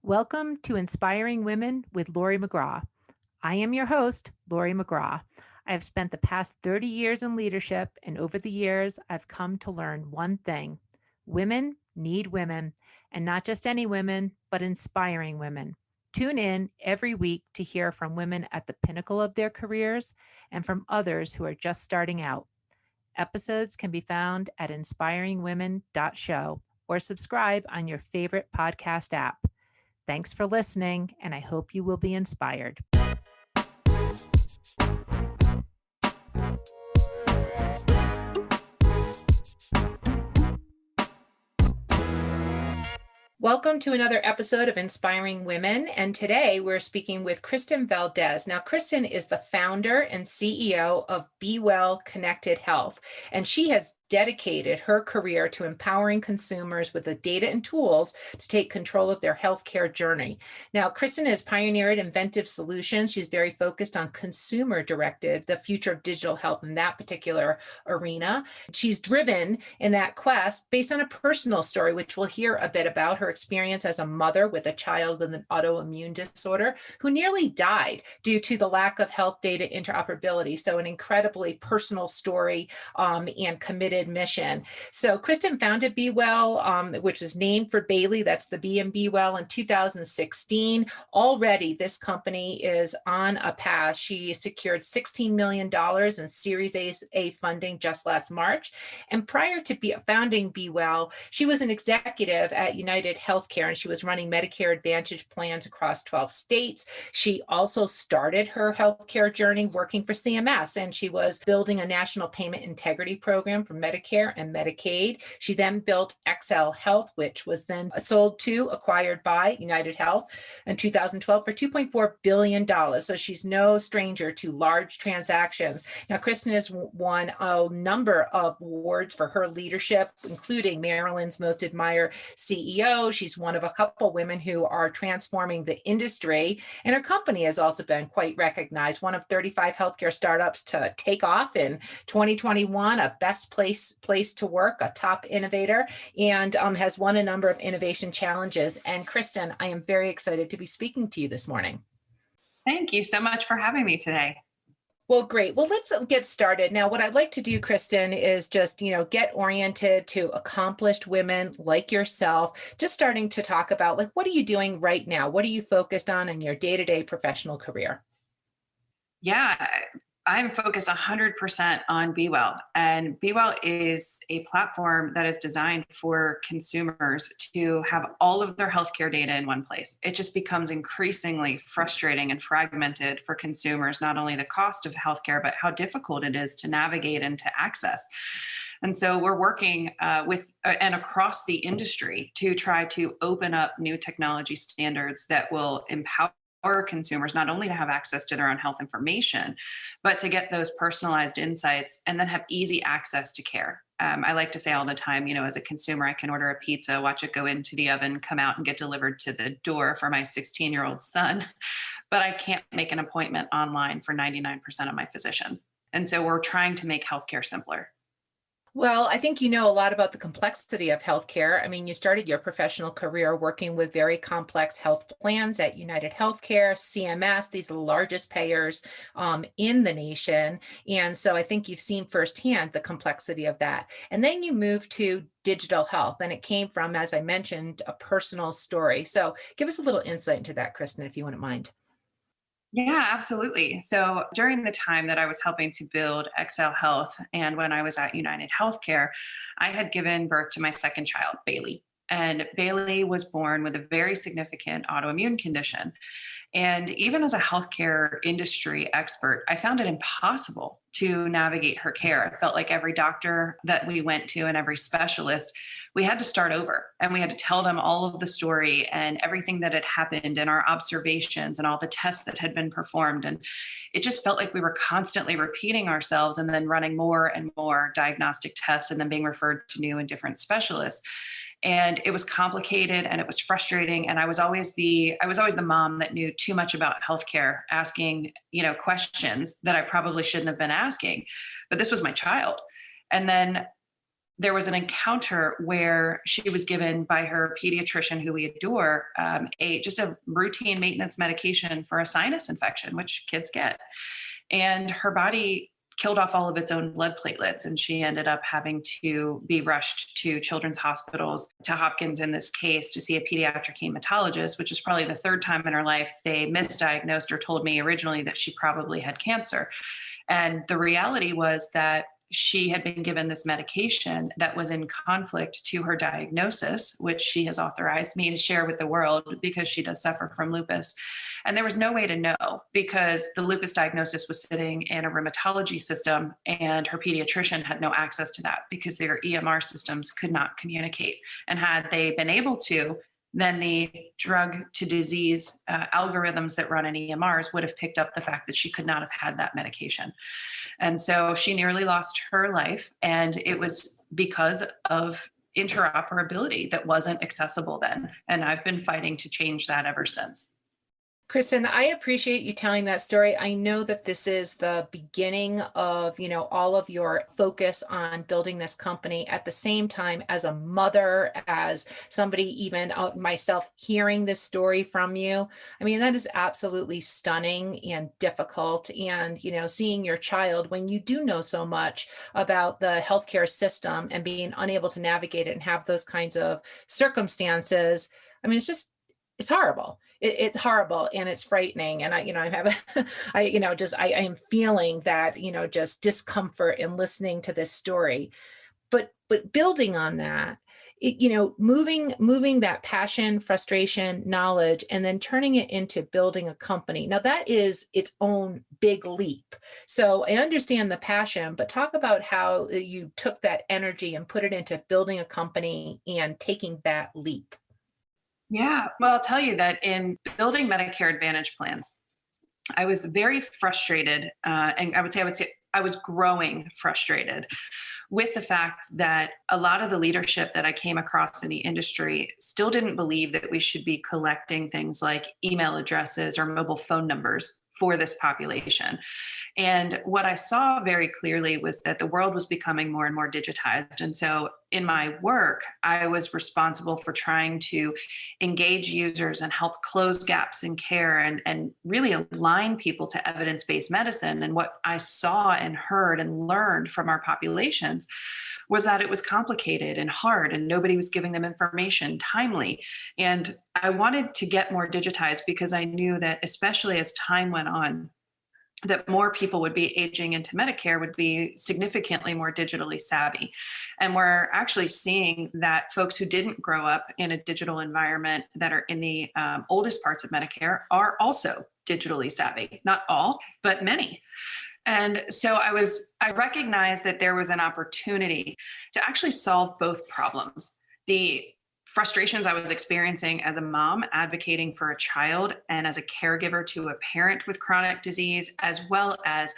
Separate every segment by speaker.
Speaker 1: Welcome to Inspiring Women with Laurie McGraw. I am your host, Laurie McGraw. I have spent the past 30 years in leadership, and over the years, I've come to learn one thing. Women need women, and not just any women, but inspiring women. Tune in every week to hear from women at the pinnacle of their careers and from others who are just starting out. Episodes can be found at inspiringwomen.show or subscribe on your favorite podcast app. Thanks for listening, and I hope you will be inspired. Welcome to another episode of Inspiring Women, and today we're speaking with Kristen Valdes. Now, Kristen is the founder and CEO of b.well Connected Health, and she has dedicated her career to empowering consumers with the data and tools to take control of their healthcare journey. Now, Kristen has pioneered inventive solutions. She's very focused on consumer-directed, the future of digital health in that particular arena. She's driven in that quest based on a personal story, which we'll hear a bit about her experience as a mother with a child with an autoimmune disorder who nearly died due to the lack of health data interoperability. So an incredibly personal story and committed mission. So Kristen founded b.well, which is named for Bailey. That's the B in b.well in 2016. Already, this company is on a path. She secured $16 million in Series A funding just last March. And prior to founding b.well, she was an executive at United Healthcare, and she was running Medicare Advantage plans across 12 states. She also started her healthcare journey working for CMS, and she was building a national payment integrity program for Medicare and Medicaid. She then built XL Health, which was then acquired by United Health in 2012 for $2.4 billion. So she's no stranger to large transactions. Now, Kristen has won a number of awards for her leadership, including Maryland's Most Admired CEO. She's one of a couple women who are transforming the industry, and her company has also been quite recognized, one of 35 healthcare startups to take off in 2021, a best place to work, a top innovator, and has won a number of innovation challenges. And Kristen, I am very excited to be speaking to you this morning.
Speaker 2: Thank you so much for having me today.
Speaker 1: Well, great. Well, let's get started. Now, what I'd like to do, Kristen, is just, get oriented to accomplished women like yourself, just starting to talk about, what are you doing right now? What are you focused on in your day-to-day professional career?
Speaker 2: Yeah, I'm focused 100% on b.well. And b.well is a platform that is designed for consumers to have all of their healthcare data in one place. It just becomes increasingly frustrating and fragmented for consumers, not only the cost of healthcare, but how difficult it is to navigate and to access. And so we're working with and across the industry to try to open up new technology standards that will empower consumers not only to have access to their own health information, but to get those personalized insights and then have easy access to care. I like to say all the time, as a consumer, I can order a pizza, watch it go into the oven, come out and get delivered to the door for my 16-year-old son, but I can't make an appointment online for 99% of my physicians. And so we're trying to make healthcare simpler.
Speaker 1: Well, I think you know a lot about the complexity of healthcare. I mean, you started your professional career working with very complex health plans at United Healthcare, CMS. These are the largest payers in the nation. And so I think you've seen firsthand the complexity of that. And then you moved to digital health, and it came from, as I mentioned, a personal story. So give us a little insight into that, Kristen, if you wouldn't mind.
Speaker 2: Yeah, absolutely. So during the time that I was helping to build XL Health and when I was at United Healthcare, I had given birth to my second child, Bailey. And Bailey was born with a very significant autoimmune condition. And even as a healthcare industry expert, I found it impossible to navigate her care. I felt like every doctor that we went to and every specialist, we had to start over and we had to tell them all of the story and everything that had happened and our observations and all the tests that had been performed. And it just felt like we were constantly repeating ourselves and then running more and more diagnostic tests and then being referred to new and different specialists. And it was complicated and it was frustrating. And I was always the mom that knew too much about healthcare, asking, questions that I probably shouldn't have been asking. But this was my child. And then there was an encounter where she was given by her pediatrician, who we adore, just a routine maintenance medication for a sinus infection, which kids get. And her body killed off all of its own blood platelets, and she ended up having to be rushed to children's hospitals, to Hopkins in this case, to see a pediatric hematologist, which is probably the third time in her life they misdiagnosed or told me originally that she probably had cancer. And the reality was that she had been given this medication that was in conflict to her diagnosis, which she has authorized me to share with the world because she does suffer from lupus. And there was no way to know because the lupus diagnosis was sitting in a rheumatology system, and her pediatrician had no access to that because their EMR systems could not communicate. And had they been able to, then the drug to disease algorithms that run in EMRs would have picked up the fact that she could not have had that medication. And so she nearly lost her life. And it was because of interoperability that wasn't accessible then. And I've been fighting to change that ever since.
Speaker 1: Kristen, I appreciate you telling that story. I know that this is the beginning of, all of your focus on building this company. At the same time, as a mother, as somebody, even myself, hearing this story from you, I mean, that is absolutely stunning and difficult. And, seeing your child, when you do know so much about the healthcare system and being unable to navigate it and have those kinds of circumstances, I mean, it's horrible. It's horrible and it's frightening. And I am feeling that, just discomfort in listening to this story. But building on that, moving that passion, frustration, knowledge, and then turning it into building a company. Now that is its own big leap. So I understand the passion, but talk about how you took that energy and put it into building a company and taking that leap.
Speaker 2: Yeah, well, I'll tell you that in building Medicare Advantage plans, I was very frustrated, and I would say I was growing frustrated with the fact that a lot of the leadership that I came across in the industry still didn't believe that we should be collecting things like email addresses or mobile phone numbers for this population. And what I saw very clearly was that the world was becoming more and more digitized. And so in my work, I was responsible for trying to engage users and help close gaps in care and really align people to evidence-based medicine. And what I saw and heard and learned from our populations was that it was complicated and hard and nobody was giving them information timely. And I wanted to get more digitized because I knew that, especially as time went on, that more people would be aging into Medicare would be significantly more digitally savvy. And we're actually seeing that folks who didn't grow up in a digital environment that are in the oldest parts of Medicare are also digitally savvy. Not all, but many. And so I recognized that there was an opportunity to actually solve both problems. The frustrations I was experiencing as a mom advocating for a child and as a caregiver to a parent with chronic disease, as well as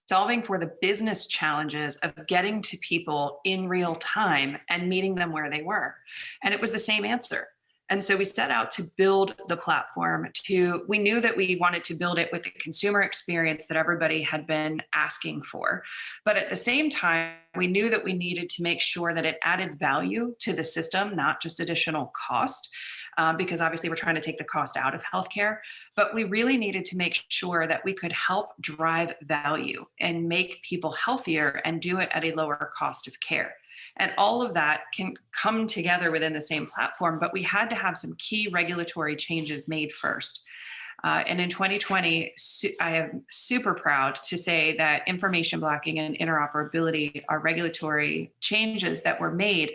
Speaker 2: solving for the business challenges of getting to people in real time and meeting them where they were. And it was the same answer. And so we set out to build the platform we knew that we wanted to build it with the consumer experience that everybody had been asking for. But at the same time, we knew that we needed to make sure that it added value to the system, not just additional cost, because obviously we're trying to take the cost out of healthcare. But we really needed to make sure that we could help drive value and make people healthier and do it at a lower cost of care. And all of that can come together within the same platform, but we had to have some key regulatory changes made first. And in 2020, I am super proud to say that information blocking and interoperability are regulatory changes that were made,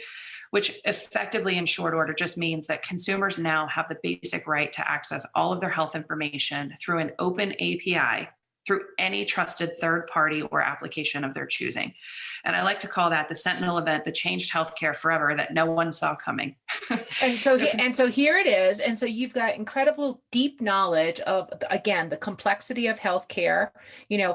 Speaker 2: which effectively in short order just means that consumers now have the basic right to access all of their health information through an open API through any trusted third party or application of their choosing. And I like to call that the sentinel event that changed healthcare forever that no one saw coming.
Speaker 1: And so here it is. And so you've got incredible deep knowledge of, again, the complexity of healthcare,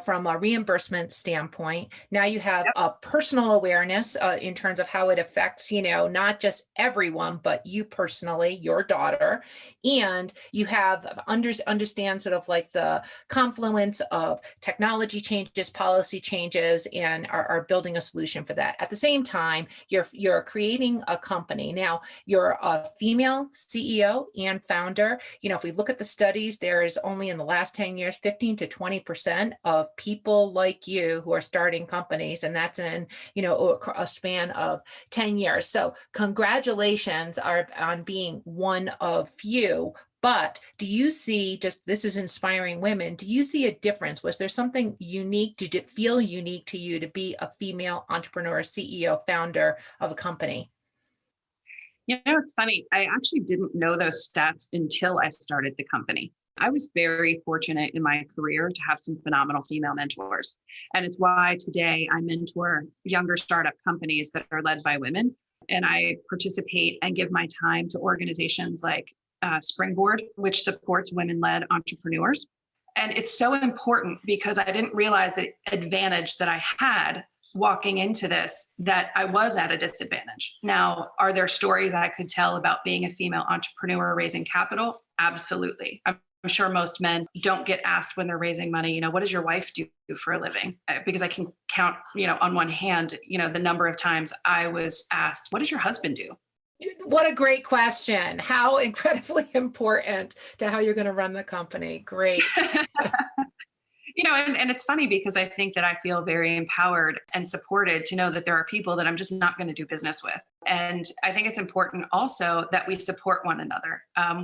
Speaker 1: from a reimbursement standpoint. Now you have a personal awareness in terms of how it affects, not just everyone, but you personally, your daughter. And you have understand sort of like the confluence of technology changes, policy changes, and are building a solution for that. At the same time, you're creating a company. Now, you're a female CEO and founder. If we look at the studies, there is only in the last 10 years, 15 to 20% of people like you who are starting companies, and that's in, a span of 10 years. So congratulations on being one of few. But do you see, this is Inspiring Women, do you see a difference? Was there something unique? Did it feel unique to you to be a female entrepreneur, CEO, founder of a company?
Speaker 2: It's funny. I actually didn't know those stats until I started the company. I was very fortunate in my career to have some phenomenal female mentors. And it's why today I mentor younger startup companies that are led by women. And I participate and give my time to organizations like Springboard, which supports women-led entrepreneurs. And it's so important because I didn't realize the advantage that I had walking into this, that I was at a disadvantage. Now, are there stories I could tell about being a female entrepreneur raising capital? Absolutely. I'm sure most men don't get asked when they're raising money, what does your wife do for a living? Because I can count, on one hand, the number of times I was asked, what does your husband do?
Speaker 1: What a great question. How incredibly important to how you're going to run the company. Great.
Speaker 2: And it's funny because I think that I feel very empowered and supported to know that there are people that I'm just not going to do business with. And I think it's important also that we support one another.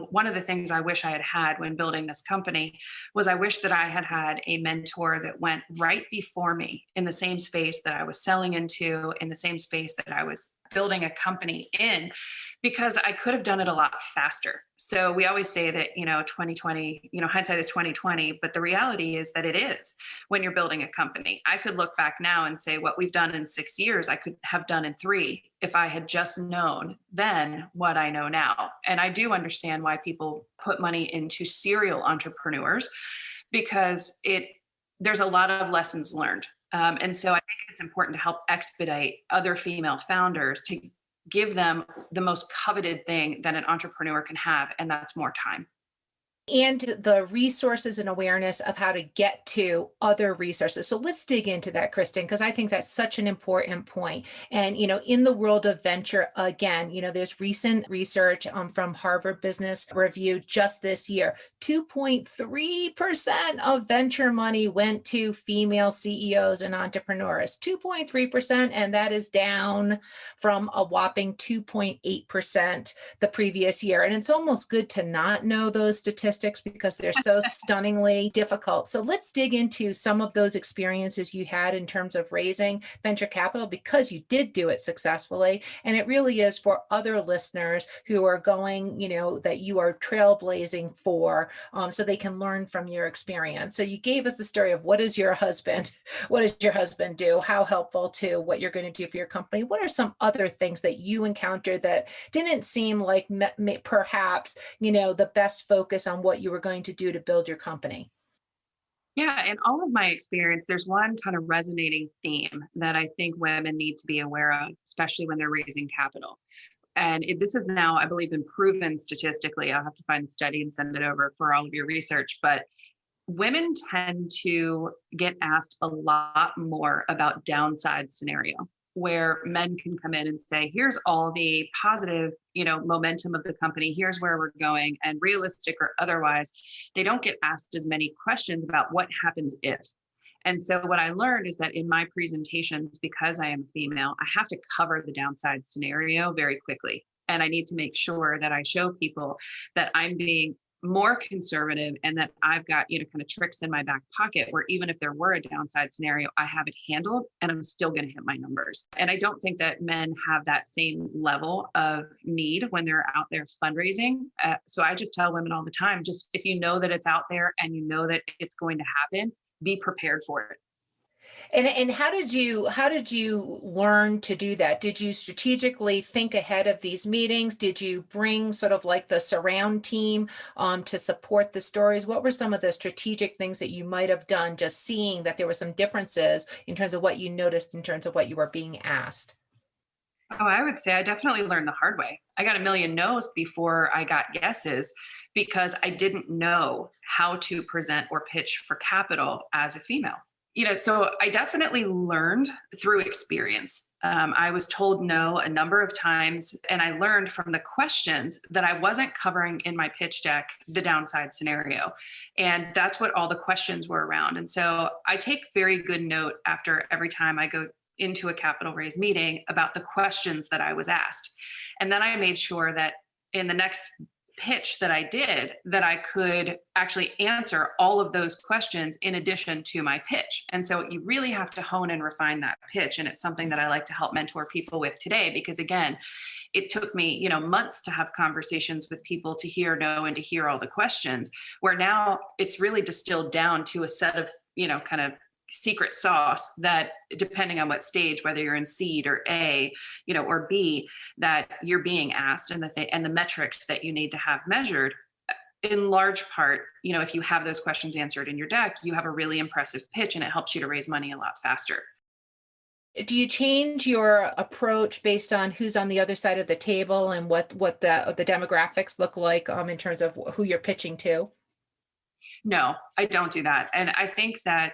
Speaker 2: One of the things I wish I had had when building this company was I wish that I had had a mentor that went right before me in the same space that I was selling into, in the same space that I was building a company in, because I could have done it a lot faster. So we always say that, 2020, hindsight is 2020, but the reality is that it is when you're building a company. I could look back now and say what we've done in 6 years, I could have done in 3 if I had just known then what I know now. And I do understand why people put money into serial entrepreneurs, because there's a lot of lessons learned. And so I think it's important to help expedite other female founders to give them the most coveted thing that an entrepreneur can have, and that's more time.
Speaker 1: And the resources and awareness of how to get to other resources. So let's dig into that, Kristen, because I think that's such an important point. And, in the world of venture, again, there's recent research from Harvard Business Review just this year, 2.3% of venture money went to female CEOs and entrepreneurs, 2.3%. And that is down from a whopping 2.8% the previous year. And it's almost good to not know those statistics because they're so stunningly difficult. So let's dig into some of those experiences you had in terms of raising venture capital, because you did do it successfully. And it really is for other listeners who are going, that you are trailblazing for, so they can learn from your experience. So you gave us the story of what does your husband do? How helpful to what you're going to do for your company? What are some other things that you encountered that didn't seem like perhaps, the best focus on what you were going to do to build your company?
Speaker 2: Yeah, in all of my experience, there's one kind of resonating theme that I think women need to be aware of, especially when they're raising capital. And this is now, I believe, been proven statistically. I'll have to find the study and send it over for all of your research. But women tend to get asked a lot more about downside scenario, where men can come in and say, here's all the positive, momentum of the company, here's where we're going, and realistic or otherwise, they don't get asked as many questions about what happens if. And so what I learned is that in my presentations, because I am a female, I have to cover the downside scenario very quickly. And I need to make sure that I show people that I'm being more conservative and that I've got, kind of tricks in my back pocket where even if there were a downside scenario, I have it handled and I'm still going to hit my numbers. And I don't think that men have that same level of need when they're out there fundraising. So I just tell women all the time, just if you know that it's out there and you know that it's going to happen, be prepared for it.
Speaker 1: And how did you learn to do that? Did you strategically think ahead of these meetings? Did you bring sort of like the surround team to support the stories? What were some of the strategic things that you might have done, just seeing that there were some differences in terms of what you noticed in terms of what you were being asked?
Speaker 2: Oh, I would say I definitely learned the hard way. I got a million no's before I got yeses, because I didn't know how to present or pitch for capital as a female. So I definitely learned through experience. I was told no a number of times, and I learned from the questions that I wasn't covering in my pitch deck the downside scenario. And that's what all the questions were around. And so I take very good note after every time I go into a capital raise meeting about the questions that I was asked. And then I made sure that in the next pitch that I did, that I could actually answer all of those questions in addition to my pitch. And so you really have to hone and refine that pitch. And it's something that I like to help mentor people with today, because again, it took me, months to have conversations with people to hear no and to hear all the questions, where now it's really distilled down to a set of, kind of secret sauce that, depending on what stage, whether you're in seed or A, or B, that you're being asked, and the metrics that you need to have measured. In large part, if you have those questions answered in your deck, you have a really impressive pitch, and it helps you to raise money a lot faster.
Speaker 1: Do you change your approach based on who's on the other side of the table and what the demographics look like in terms of who you're pitching to?
Speaker 2: No, I don't do that. And I think that,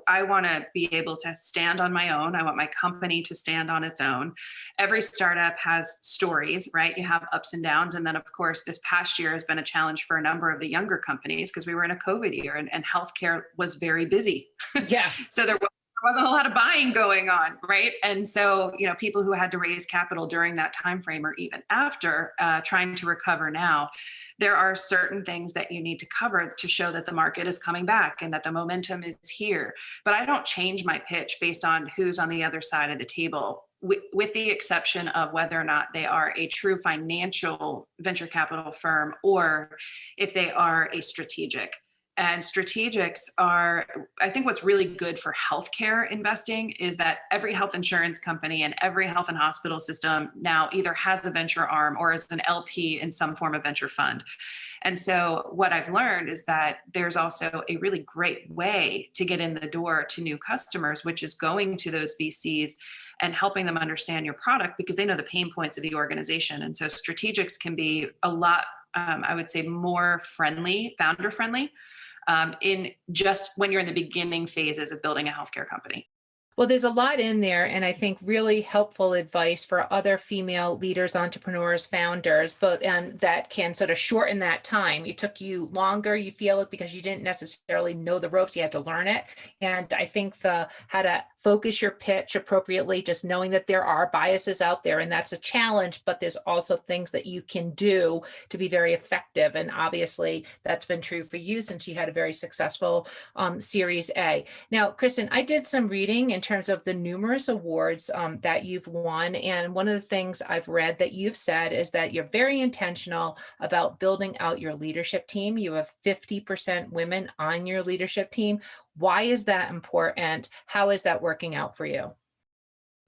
Speaker 2: I want to be able to stand on my own. I want my company to stand on its own. Every startup has stories, right? You have ups and downs. And then, of course, this past year has been a challenge for a number of the younger companies, because we were in a COVID year, and healthcare was very busy.
Speaker 1: Yeah.
Speaker 2: So there wasn't a lot of buying going on, right? And so, people who had to raise capital during that time frame, or even after, trying to recover now, there are certain things that you need to cover to show that the market is coming back and that the momentum is here. But I don't change my pitch based on who's on the other side of the table, with the exception of whether or not they are a true financial venture capital firm, or if they are a strategic. And strategics are, I think what's really good for healthcare investing is that every health insurance company and every health and hospital system now either has a venture arm or is an LP in some form of venture fund. And so what I've learned is that there's also a really great way to get in the door to new customers, which is going to those VCs and helping them understand your product, because they know the pain points of the organization. And so strategics can be a lot, I would say, more friendly, founder friendly, in just when you're in the beginning phases of building a healthcare company.
Speaker 1: Well, there's a lot in there, and I think really helpful advice for other female leaders, entrepreneurs, founders, but that can sort of shorten that time. It took you longer, you feel it, because you didn't necessarily know the ropes, you had to learn it. And I think how to focus your pitch appropriately, just knowing that there are biases out there, and that's a challenge, but there's also things that you can do to be very effective. And obviously that's been true for you since you had a very successful Series A. Now, Kristen, I did some reading in terms of the numerous awards that you've won. And one of the things I've read that you've said is that you're very intentional about building out your leadership team. You have 50% women on your leadership team. Why is that important? How is that working out for you?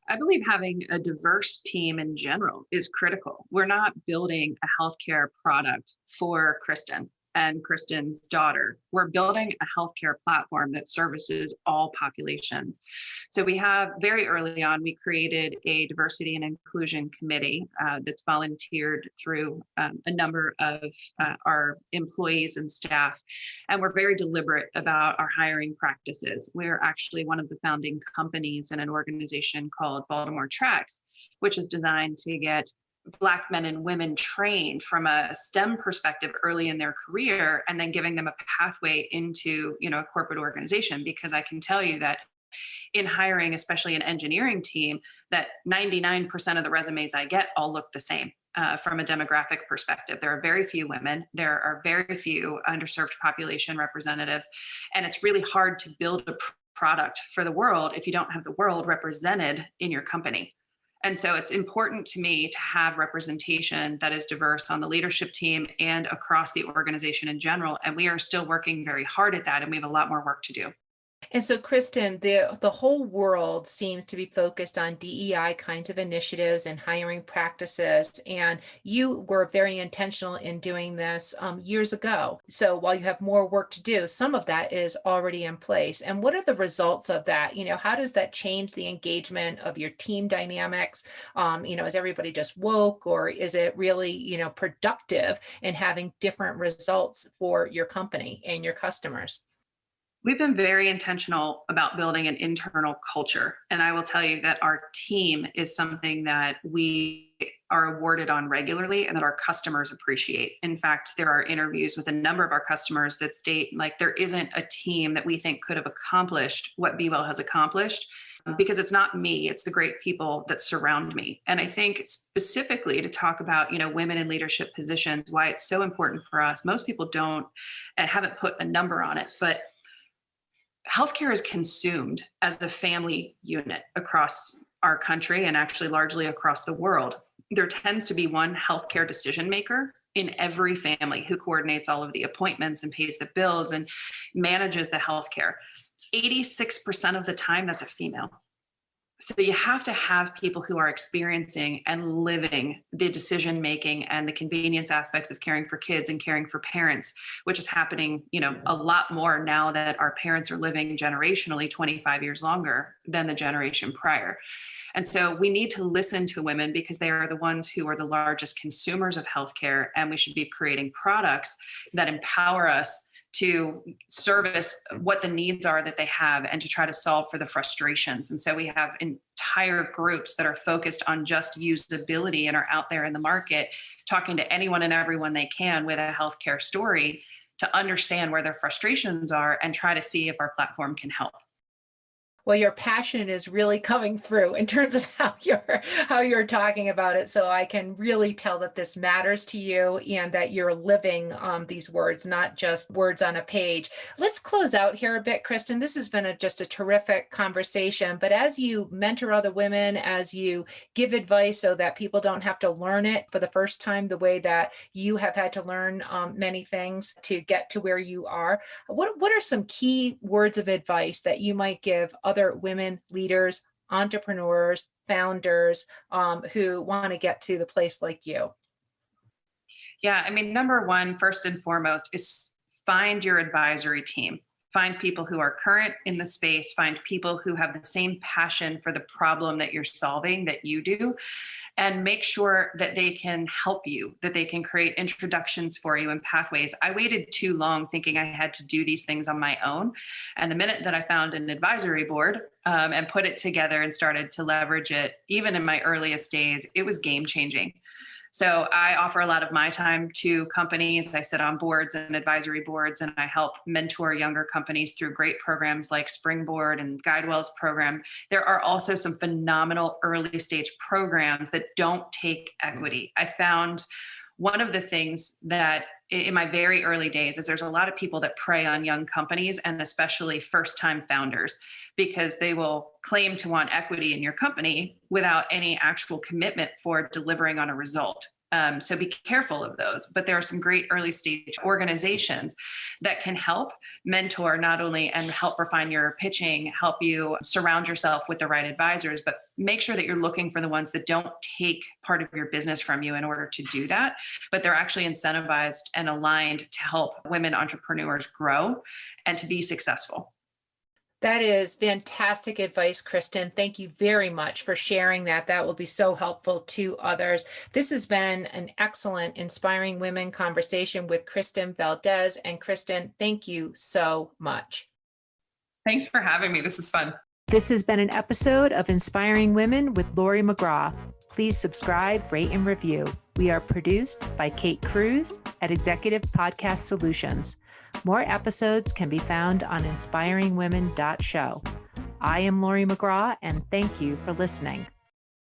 Speaker 2: I believe having a diverse team in general is critical. We're not building a healthcare product for Kristen and Kristen's daughter. We're building a healthcare platform that services all populations. So we have, very early on, we created a diversity and inclusion committee that's volunteered through a number of our employees and staff. And we're very deliberate about our hiring practices. We're actually one of the founding companies in an organization called Baltimore Tracks, which is designed to get Black men and women trained from a STEM perspective early in their career, and then giving them a pathway into, a corporate organization. Because I can tell you that in hiring, especially an engineering team, that 99% of the resumes I get all look the same. From a demographic perspective, there are very few women, there are very few underserved population representatives, and it's really hard to build a product for the world if you don't have the world represented in your company. And so it's important to me to have representation that is diverse on the leadership team and across the organization in general. And we are still working very hard at that, and we have a lot more work to do.
Speaker 1: And so, Kristen, the whole world seems to be focused on DEI kinds of initiatives and hiring practices. And you were very intentional in doing this years ago. So while you have more work to do, some of that is already in place. And what are the results of that? How does that change the engagement of your team dynamics? Is everybody just woke, or is it really, productive in having different results for your company and your customers?
Speaker 2: We've been very intentional about building an internal culture. And I will tell you that our team is something that we are awarded on regularly and that our customers appreciate. In fact, there are interviews with a number of our customers that state like there isn't a team that we think could have accomplished what b.well has accomplished, because it's not me, it's the great people that surround me. And I think specifically to talk about, women in leadership positions, why it's so important for us. Most people haven't put a number on it, but healthcare is consumed as a family unit across our country and actually largely across the world. There tends to be one healthcare decision maker in every family who coordinates all of the appointments and pays the bills and manages the healthcare. 86% of the time, that's a female. So you have to have people who are experiencing and living the decision making and the convenience aspects of caring for kids and caring for parents, which is happening, a lot more now that our parents are living generationally 25 years longer than the generation prior. And so we need to listen to women because they are the ones who are the largest consumers of healthcare, and we should be creating products that empower us to service what the needs are that they have and to try to solve for the frustrations. And so we have entire groups that are focused on just usability and are out there in the market talking to anyone and everyone they can with a healthcare story to understand where their frustrations are and try to see if our platform can help.
Speaker 1: Well, your passion is really coming through in terms of how you're talking about it. So I can really tell that this matters to you and that you're living these words, not just words on a page. Let's close out here a bit, Kristen. This has been just a terrific conversation. But as you mentor other women, as you give advice so that people don't have to learn it for the first time the way that you have had to learn many things to get to where you are, what are some key words of advice that you might give other women leaders, entrepreneurs, founders who want to get to the place like you?
Speaker 2: Yeah, number one, first and foremost, is find your advisory team. Find people who are current in the space, find people who have the same passion for the problem that you're solving that you do, and make sure that they can help you, that they can create introductions for you and pathways. I waited too long thinking I had to do these things on my own. And the minute that I found an advisory board and put it together and started to leverage it, even in my earliest days, it was game changing. So I offer a lot of my time to companies. I sit on boards and advisory boards, and I help mentor younger companies through great programs like Springboard and GuideWell's program. There are also some phenomenal early stage programs that don't take equity. I found one of the things that in my very early days is there's a lot of people that prey on young companies and especially first-time founders because they will claim to want equity in your company without any actual commitment for delivering on a result. So be careful of those. But there are some great early stage organizations that can help mentor not only and help refine your pitching, help you surround yourself with the right advisors, but make sure that you're looking for the ones that don't take part of your business from you in order to do that, but they're actually incentivized and aligned to help women entrepreneurs grow and to be successful.
Speaker 1: That is fantastic advice, Kristen. Thank you very much for sharing that. That will be so helpful to others. This has been an excellent Inspiring Women conversation with Kristen Valdes. And Kristen, thank you so much.
Speaker 2: Thanks for having me. This is fun.
Speaker 1: This has been an episode of Inspiring Women with Laurie McGraw. Please subscribe, rate, and review. We are produced by Kate Cruz at Executive Podcast Solutions. More episodes can be found on inspiringwomen.show. I am Laurie McGraw, and thank you for listening.